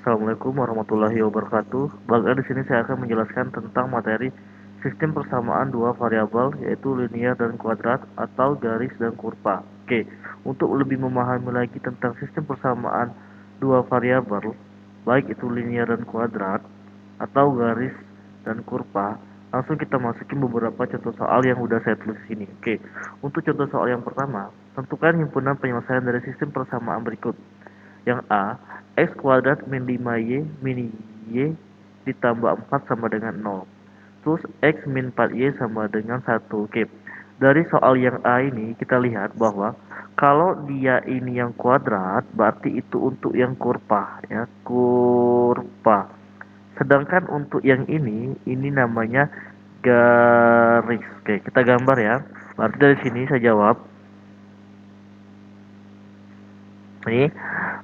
Assalamualaikum warahmatullahi wabarakatuh. Bagaimana di sini saya akan menjelaskan tentang materi sistem persamaan dua variabel yaitu linear dan kuadrat atau garis dan kurva. Oke, untuk lebih memahami lagi tentang sistem persamaan dua variabel, baik itu linear dan kuadrat atau garis dan kurva, langsung kita masukin beberapa contoh soal yang udah saya tulis di sini. Oke, untuk contoh soal yang pertama, tentukan himpunan penyelesaian dari sistem persamaan berikut. Yang A, X kuadrat min 5Y min Y ditambah 4 sama dengan 0. Terus X min 4Y sama dengan 1. Oke. Dari soal yang A ini kita lihat bahwa kalau dia ini yang kuadrat berarti itu untuk yang kurva ya, kurva. Sedangkan untuk yang ini namanya garis. Oke, kita gambar ya. Berarti dari sini saya jawab ini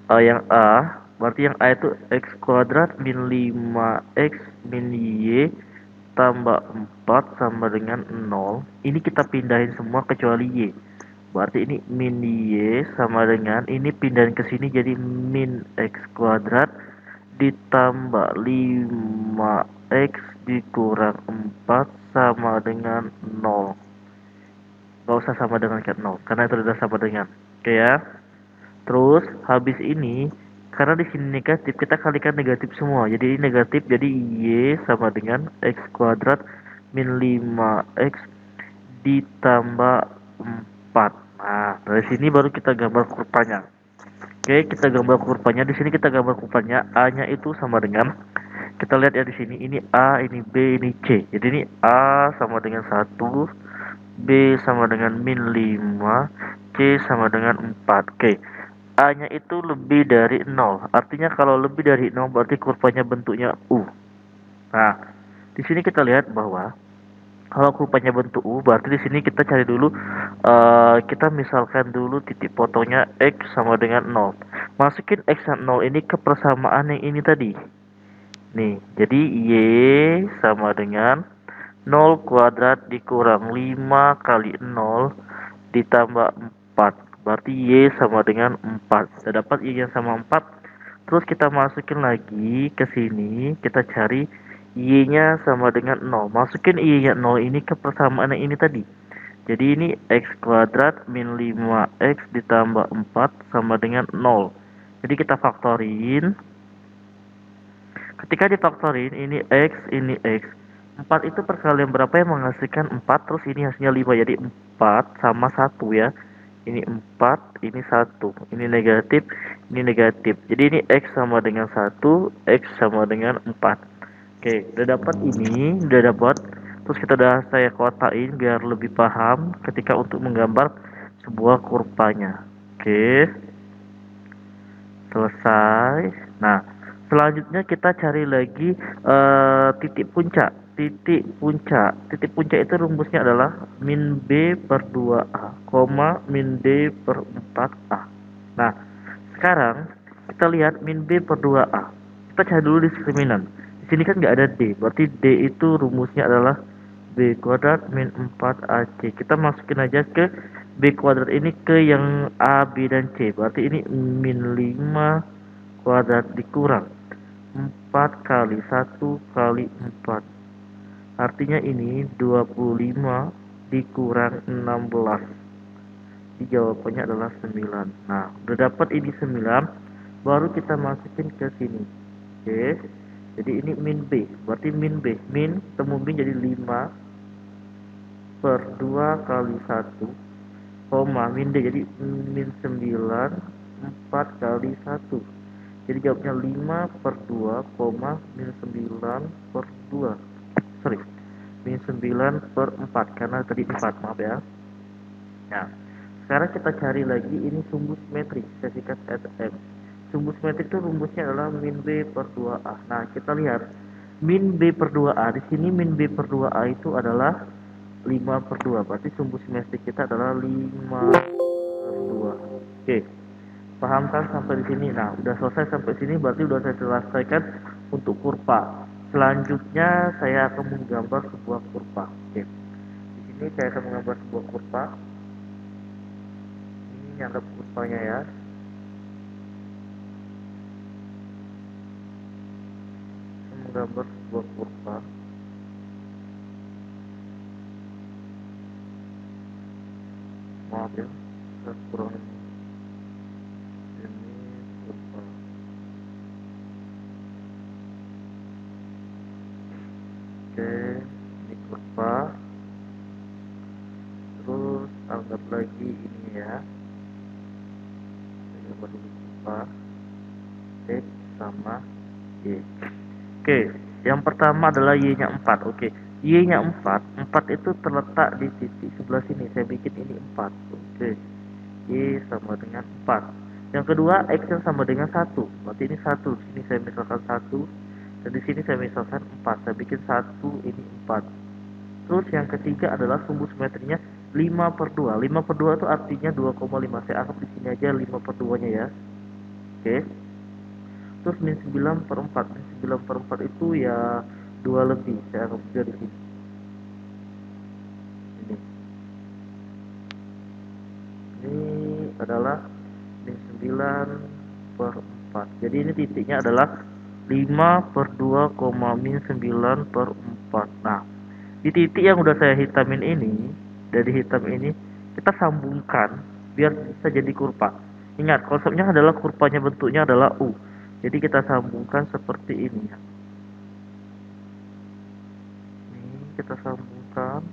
yang A berarti yang A itu X kuadrat min 5X min Y tambah 4 sama dengan 0. Ini kita pindahin semua kecuali Y. Berarti ini min Y sama dengan ini pindahin ke sini jadi min X kuadrat ditambah 5X dikurang 4 sama dengan 0. Gak usah sama dengan cat 0 karena itu sudah sama dengan. Oke ya. Terus habis ini karena di sini negatif kita kalikan negatif semua. Jadi ini negatif jadi Y sama dengan X kuadrat min 5X ditambah 4. Nah, dari sini baru kita gambar kurvanya. Oke, kita gambar kurvanya. Di sini kita gambar kurvanya. A-nya itu sama dengan kita lihat ya di sini ini A, ini B, ini C. Jadi ini A sama dengan 1, B sama dengan min 5, C sama dengan 4. Oke. A-nya itu lebih dari 0. Artinya kalau lebih dari 0 berarti kurvanya bentuknya U. Nah, di sini kita lihat bahwa kalau kurvanya bentuk U berarti di sini kita cari dulu kita misalkan dulu titik potongnya X sama dengan 0. Masukin X dan 0 ini ke persamaan yang ini tadi. Nih, jadi Y sama dengan 0 kuadrat dikurang 5 kali 0 ditambah 4. Berarti Y sama dengan 4. Kita dapat Y yang sama 4. Terus kita masukin lagi ke sini, kita cari Y-nya sama dengan 0. Masukin Y-nya 0 ini ke persamaan yang ini tadi. Jadi ini X kuadrat min 5X ditambah 4 sama dengan 0. Jadi kita faktorin. Ketika difaktorin ini X, ini X. 4 itu perkalian berapa yang menghasilkan 4, terus ini hasilnya 5. Jadi 4 sama 1 ya. Ini 4, ini 1. Ini negatif, ini negatif. Jadi ini X sama dengan 1, X sama dengan 4. Oke, udah dapat ini, udah dapat. Terus kita udah saya kotain biar lebih paham ketika untuk menggambar sebuah kurvanya. Oke, selesai. Nah, selanjutnya kita cari lagi titik puncak. Titik puncak itu rumusnya adalah min B per 2A, min D per 4A. Nah, sekarang kita lihat min B per 2A. Kita cari dulu diskriminan. Di sini kan nggak ada D, berarti D itu rumusnya adalah B kuadrat min 4AC. Kita masukin aja ke B kuadrat ini ke yang A, B, dan C. Berarti ini min 5 kuadrat dikurang 4 kali 1 kali 4. Artinya ini 25 dikurang 16. Jawabannya adalah 9. Nah, udah dapat ini 9, baru kita masukin ke sini. Oke. Jadi ini min B, berarti min B, min temu min jadi 5 per 2 kali 1, koma min D jadi min 9 4 kali 1. Jadi jawabnya 5 per 2, koma min 9 per 2. Sorry, min 9 per 4 karena tadi 4, maaf ya. Nah, sekarang kita cari lagi ini sumbu simetri, saya sikat SM. Sumbu simetri itu rumusnya adalah min B per 2A. Nah, kita lihat min B per 2A. Di sini min B per 2A itu adalah 5 per 2. Berarti sumbu simetri kita adalah 5 per 2. Oke. Paham kan sampai di sini? Nah, udah selesai sampai sini berarti udah saya selesaikan untuk kurva. Selanjutnya saya akan menggambar sebuah kurva. Oke. Di sini saya akan menggambar sebuah kurva. Ini anggap kurvanya ya. menggambar sebuah kurva. Maaf ya, saya kurang ini kurva. Oke, ini kurva. Terus anggap lagi ini ya, saya gambar dulu kurva X sama Y. Oke, yang pertama adalah Y-nya 4. Oke, Y-nya 4. 4 itu terletak di titik sebelah sini. Saya bikin ini 4. Oke, Y sama dengan 4. Yang kedua, X yang sama dengan 1. Berarti ini 1. Di sini saya misalkan 1. Dan di sini saya misalkan 4. Saya bikin 1, ini 4. Terus yang ketiga adalah sumbu simetrinya 5 per 2. 5 per 2 itu artinya 2,5. Saya anggap di sini aja 5 per 2-nya ya. Oke. Terus min 9 per 4. Min 9 per 4 itu ya 2 lebih. Saya anggap juga di sini. Ini adalah min 9 per 4. Jadi ini titiknya adalah 5 per 2, min 9 per 4. Nah, di titik yang udah saya hitamin ini, dari hitam ini, kita sambungkan biar bisa jadi kurva. Ingat, konsepnya adalah kurvanya bentuknya adalah U. Jadi kita sambungkan seperti ini. Ini kita sambungkan.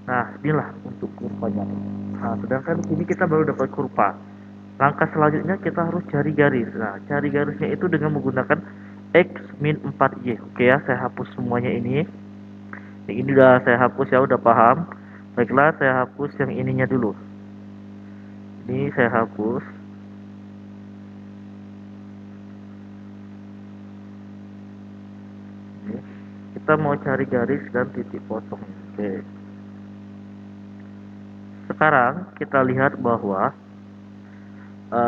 Nah, inilah untuk kurvanya. Nah, sedangkan di sini kita baru dapat kurva. Langkah selanjutnya kita harus cari garis. Nah, cari garisnya itu dengan menggunakan X min 4Y. Oke ya, saya hapus semuanya ini. Ini udah saya hapus ya, udah paham. Baiklah, saya hapus yang ininya dulu. Ini saya hapus. Ini. Kita mau cari garis dan titik potong. Oke. Sekarang kita lihat bahwa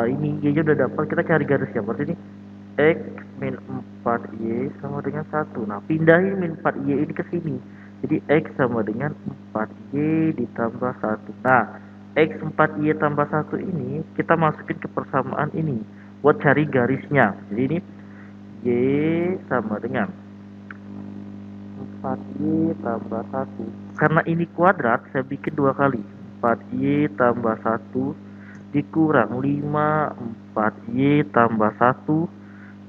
ini Y-nya udah dapat, kita cari garisnya. Berarti ini X min 4Y sama dengan 1. Nah, pindahin min 4Y ini ke sini. Jadi X sama dengan 4Y ditambah 1. Nah, X 4Y tambah 1 ini kita masukin ke persamaan ini buat cari garisnya. Jadi ini Y sama dengan 4Y tambah 1. Karena ini kuadrat, saya bikin 2 kali. 4Y tambah 1 dikurang 5, 4Y tambah 1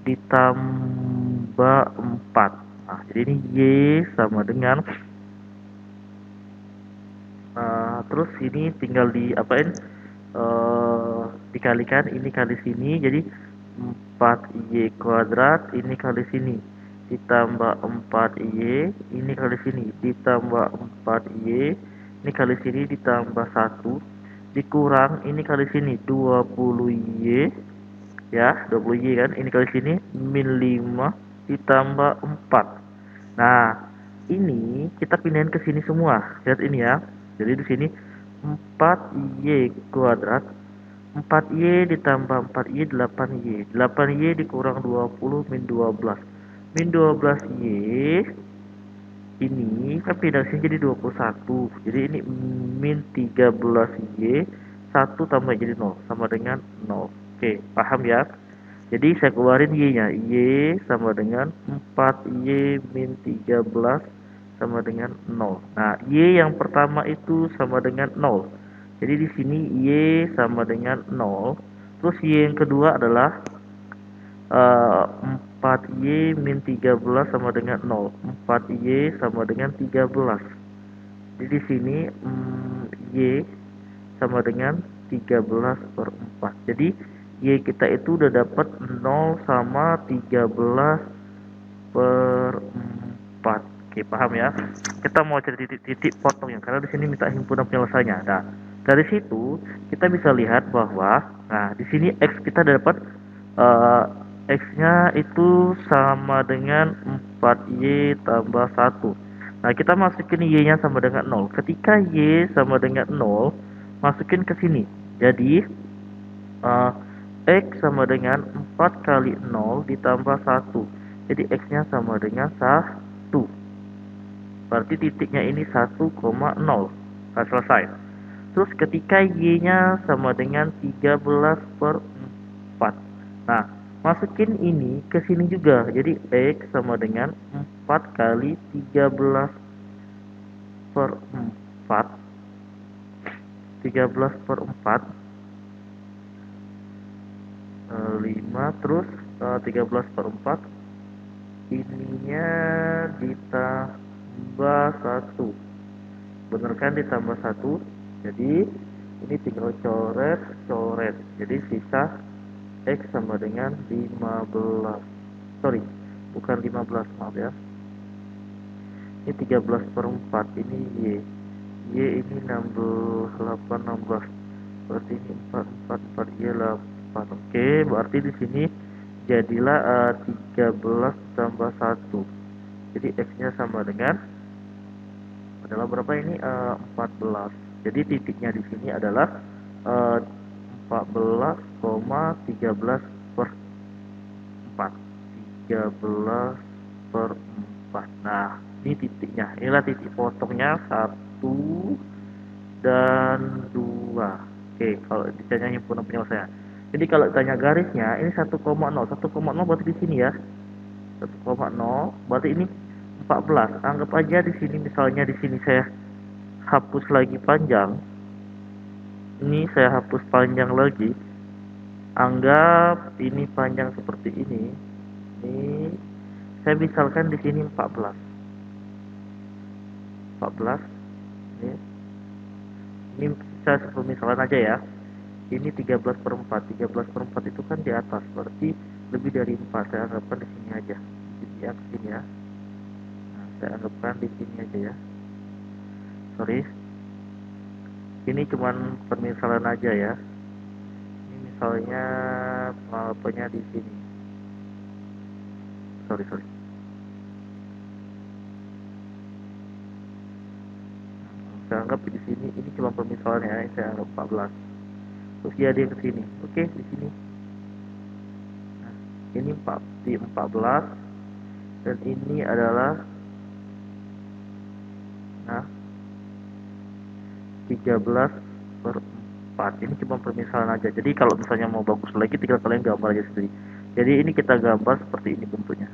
ditambah 4. Nah, jadi ini Y sama dengan terus ini tinggal diapain, dikalikan ini kali sini, jadi 4Y kuadrat ini kali sini ditambah 4Y ini kali sini ditambah 4Y ini kali sini ditambah 1 dikurang ini kali sini 20Y ya, 20Y kan, ini kali sini min 5 ditambah 4. Nah, ini kita pindahin ke sini semua. Lihat ini ya. Jadi di sini 4Y kuadrat, 4Y ditambah 4Y 8Y. 8Y dikurang 20 min 12. Min 12Y ini kan pindah sini jadi 21. Jadi ini min 13Y 1 tambah jadi 0 sama dengan 0. Oke, paham ya? Jadi saya keluarin Y-nya. Y sama dengan 4Y min 13 sama dengan 0. Nah, Y yang pertama itu sama dengan 0. Jadi di sini Y sama dengan 0. Terus Y yang kedua adalah 4Y min 13 sama dengan 0. 4Y sama dengan 13. Jadi di sini Y sama dengan 13 per 4. Jadi Y kita itu udah dapat 0 sama 13 per 4. Oke, paham ya? Kita mau cari titik-titik potongnya karena di sini minta himpunan penyelesaiannya. Nah, dari situ kita bisa lihat bahwa di sini X kita dapat X-nya itu sama dengan 4Y tambah 1. Nah, kita masukin Y-nya sama dengan 0. Ketika Y sama dengan 0, masukin ke sini. Jadi X sama dengan 4 kali 0 ditambah 1. Jadi X-nya sama dengan 1. Berarti titiknya ini 1,0. Nah, selesai. Terus ketika Y-nya sama dengan 13 per 4. Nah, Masukin ini ke sini juga. Jadi X sama dengan 4 kali 13 per 4. 13 per 4. 5 terus 13 per 4. Ininya ditambah 1. Bener kan ditambah 1. Jadi ini tinggal coret. Jadi sisa X sama dengan 15. Sorry, bukan 15, maaf ya. Ini 13 per 4. Ini Y ini 16. Berarti ini 4 Y 8. Oke, berarti di sini jadilah 13 tambah 1. Jadi X-nya sama dengan adalah berapa ini? 14. Jadi titiknya di sini adalah 14,13 per 4. 13 per 4. Nah, ini titiknya. Inilah titik potongnya 1 dan 2. Oke, kalau ditanya himpunan penyelesaian. Jadi kalau ditanya garisnya, ini 1,0. 1,0 berarti di sini ya. 1,0 berarti ini 14. Anggap aja di sini, misalnya di sini saya hapus lagi panjang. Ini saya hapus panjang lagi. Anggap ini panjang seperti ini. Ini saya misalkan di sini 14. 14. Ini saya misalkan aja ya. Ini 13 per 4. 13 per 4 itu kan di atas, berarti lebih dari 4. Saya anggapkan di sini aja. Di sini ya. Nah, saya anggapkan di sini aja ya. Sorry. Ini cuman permisalan aja ya. Ini misalnya apanya di sini. Sorry. Saya anggap di sini, ini cuma permisalannya ya. Saya anggap 14. Terus dia ke sini. Oke, di sini. Nah, ini 14 dan ini adalah 13 per 4. Ini cuma permisalan aja. Jadi kalau misalnya mau bagus lagi, tinggal kalian gambar aja sendiri. Jadi ini kita gambar seperti ini bentuknya.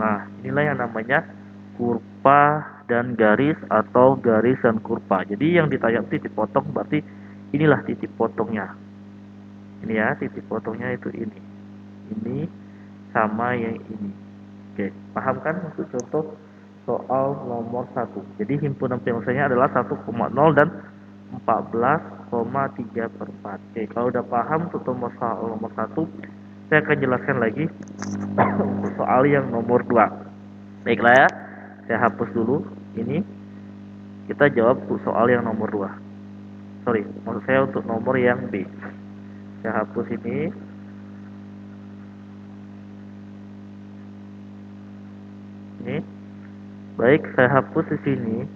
Nah, inilah yang namanya kurva dan garis atau garis dan kurva. Jadi yang ditanya titik potong, berarti inilah titik potongnya. Ini ya, titik potongnya itu ini. Ini sama yang ini. Oke, paham kan untuk contoh soal nomor 1. Jadi himpunan penyelesaiannya adalah 1,0 dan 14,3 per 4. Oke, kalau udah paham untuk soal nomor 1, saya akan jelaskan lagi untuk soal yang nomor 2. Baiklah ya, saya hapus dulu ini. Kita jawab untuk soal yang nomor 2. Sorry, maksud saya untuk nomor yang B. Saya hapus ini. Ini. Baik, saya hapus di sini.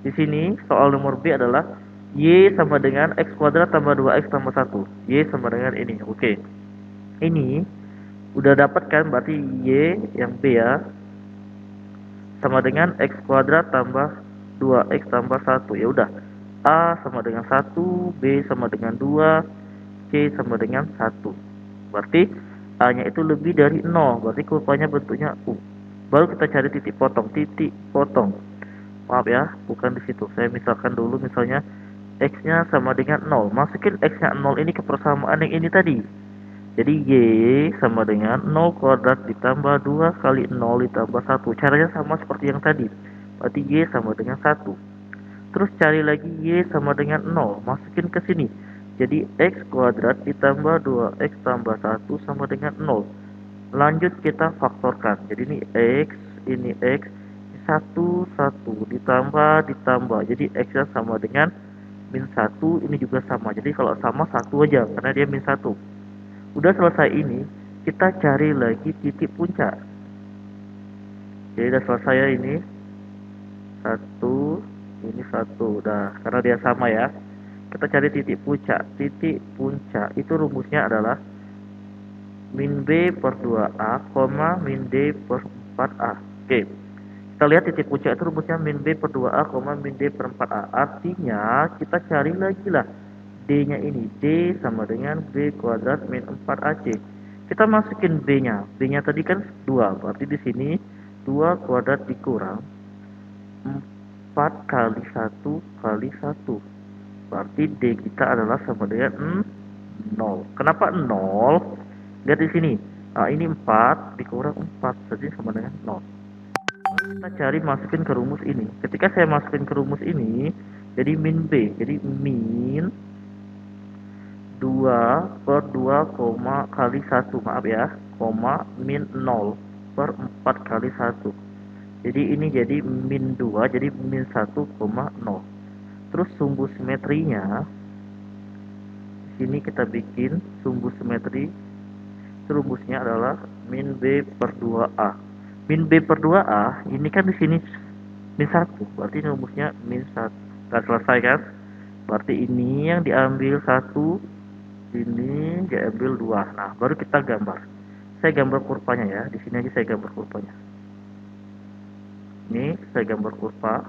Di sini soal nomor B adalah Y sama dengan X kuadrat tambah 2X tambah 1. Y sama dengan ini. Oke. Ini udah dapat kan, berarti Y yang B ya sama dengan X kuadrat tambah 2X tambah 1. Ya udah. A sama dengan 1, B sama dengan 2, C sama dengan 1. Berarti A-nya itu lebih dari 0. Berarti kurvanya bentuknya U. Baru kita cari titik potong. Maaf ya, bukan di situ. Saya misalkan dulu misalnya X-nya sama dengan 0. Masukin X-nya 0 ini ke persamaan yang ini tadi. Jadi Y sama dengan 0 kuadrat ditambah 2 kali 0 ditambah 1. Caranya sama seperti yang tadi. Berarti Y sama dengan 1. Terus cari lagi Y sama dengan 0. Masukin ke sini. Jadi X kuadrat ditambah 2X tambah 1 sama dengan 0. Lanjut kita faktorkan. Jadi ini X, 1 ditambah. Jadi X-nya sama dengan min 1, ini juga sama. Jadi kalau sama 1 aja, karena dia min 1. Udah selesai ini, kita cari lagi titik puncak. Jadi udah selesai ya ini. 1, ini 1. Udah, karena dia sama ya. Kita cari titik puncak. Titik puncak itu rumusnya adalah min B per 2A, min D per 4A. Oke. Kita lihat titik puncak itu rumusnya min B per 2A, min D per 4A. Artinya kita cari lagi lah D-nya ini, D sama dengan B kuadrat min 4AC. Kita masukin B-nya. B-nya tadi kan 2, berarti di sini 2 kuadrat dikurang 4 kali 1 kali 1. Berarti D kita adalah sama dengan 0. Kenapa 0? Lihat di sini. Nah, ini 4 dikurang 4, jadi sama dengan 0. Kita cari masukin ke rumus ini. Ketika saya masukin ke rumus ini, jadi min B. Jadi min 2 per 2, kali 1, maaf ya, koma min 0 per 4 kali 1. Jadi ini jadi min 2, jadi min 1,0. Terus sumbu simetrinya, di sini kita bikin sumbu simetri. Rumusnya adalah min B per 2A. Min B per 2A, ini kan di sini min 1, berarti rumusnya min 1. Kita selesai kan? Berarti ini yang diambil 1, ini diambil 2. Nah, baru kita gambar. Saya gambar kurvanya ya. Di sini aja saya gambar kurvanya. Ini saya gambar kurva.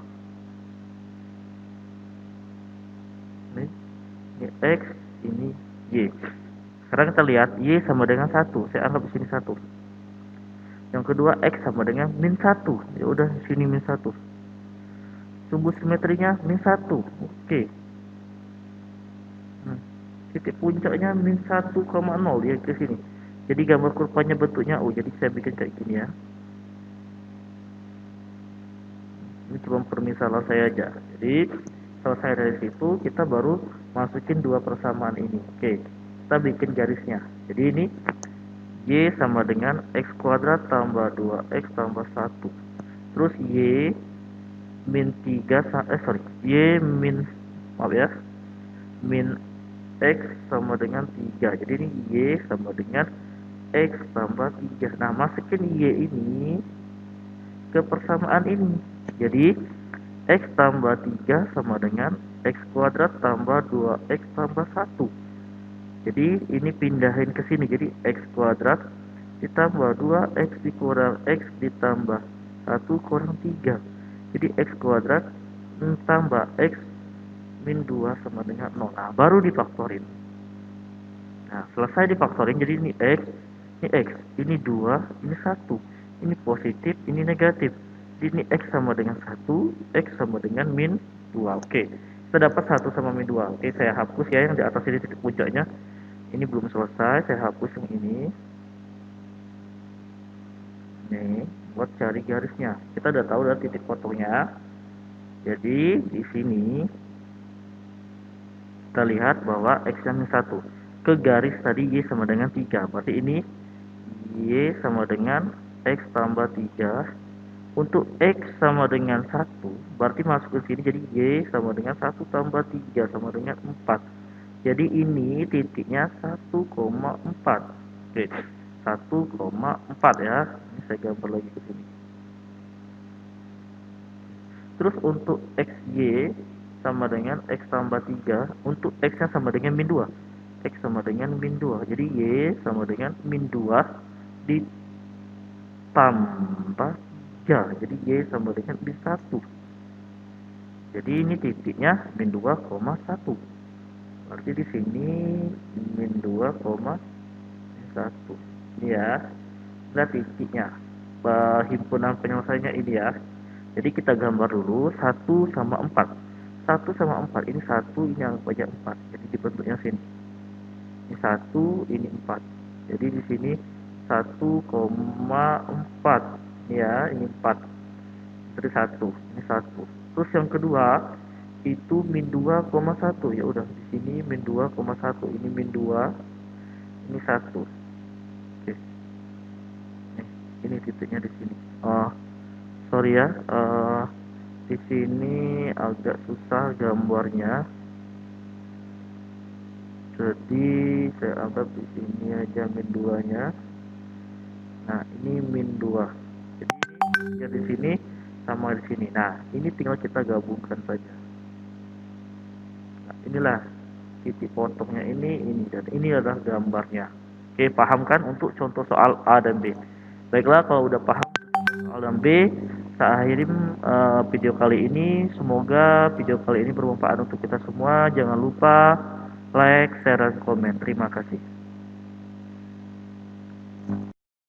Ini X, ini Y. Sekarang kita lihat Y sama dengan 1. Saya anggap di sini 1. Yang kedua X sama dengan min 1. Ya udah di sini min 1. Sumbu simetrinya min 1. Oke. Titik puncaknya min 1,0 ya ke sini. Jadi gambar kurvanya bentuknya jadi saya bikin kayak gini ya. Ini cuma permisalan saya aja. Jadi selesai dari situ kita baru masukin dua persamaan ini. Oke, kita bikin garisnya. Jadi ini Y sama dengan X kuadrat tambah 2X tambah 1. Terus Y min 3 Y min, maaf ya, min X sama dengan 3. Jadi ini Y sama dengan X tambah 3. Nah, masukin Y ini ke persamaan ini. Jadi X tambah 3 sama dengan X kuadrat tambah 2X tambah 1. Jadi ini pindahin ke sini. Jadi X kuadrat ditambah 2X dikurang X ditambah 1 kurang 3. Jadi X kuadrat tambah X min 2 sama dengan 0. Nah, baru difaktorin. Nah, selesai difaktorin, jadi ini X, ini 2, ini 1. Ini positif, ini negatif. Jadi ini X sama dengan 1, X sama dengan min 2. Oke, kita dapat 1 sama min 2. Oke, saya hapus ya yang di atas ini titik puncaknya. Ini belum selesai, saya hapus yang ini. Nih, buat cari garisnya. Kita udah tahu dari titik potongnya. Jadi di sini kita lihat bahwa X-nya min 1 ke garis tadi Y sama dengan 3. Berarti ini Y sama dengan X tambah 3. Untuk X sama dengan 1, berarti masuk ke sini, jadi Y sama dengan 1 tambah 3 sama dengan 4. Jadi ini titiknya 1,4. Oke, 1,4 ya. Ini saya gambar lagi ke sini. Terus untuk XY sama dengan X tambah 3. Untuk X-nya sama dengan min 2. X sama dengan min 2. Jadi Y sama dengan min 2 ditambah 3. Jadi Y sama dengan min 1. Jadi ini titiknya min 2,1. Berarti di sini min 2,1. Ini ya. Nah, titiknya. Himpunan penyelesaiannya ini ya. Jadi kita gambar dulu 1 sama 4. 1 sama 4. Ini 1, ini yang banyak 4. Jadi dibentuknya sini. Ini 1, ini 4. Jadi di sini 1,4. Ya, ini 4. Jadi 1, ini 1. Terus yang kedua itu min 2,1. Ya udah di sini min 2,1. Ini min 2. Ini 1. Oke. Ini titiknya di sini. Sorry ya, di sini agak susah gambarnya. Jadi saya anggap di sini aja min 2-nya. Nah, ini min 2. Jadi ini di sini sama di sini. Nah, ini tinggal kita gabungkan saja. Nah, inilah titik potongnya ini dan ini adalah gambarnya. Oke, paham kan untuk contoh soal A dan B? Baiklah, kalau udah paham soal dan B, saya akhiri video kali ini. Semoga video kali ini bermanfaat untuk kita semua. Jangan lupa like, share, dan komen. Terima kasih.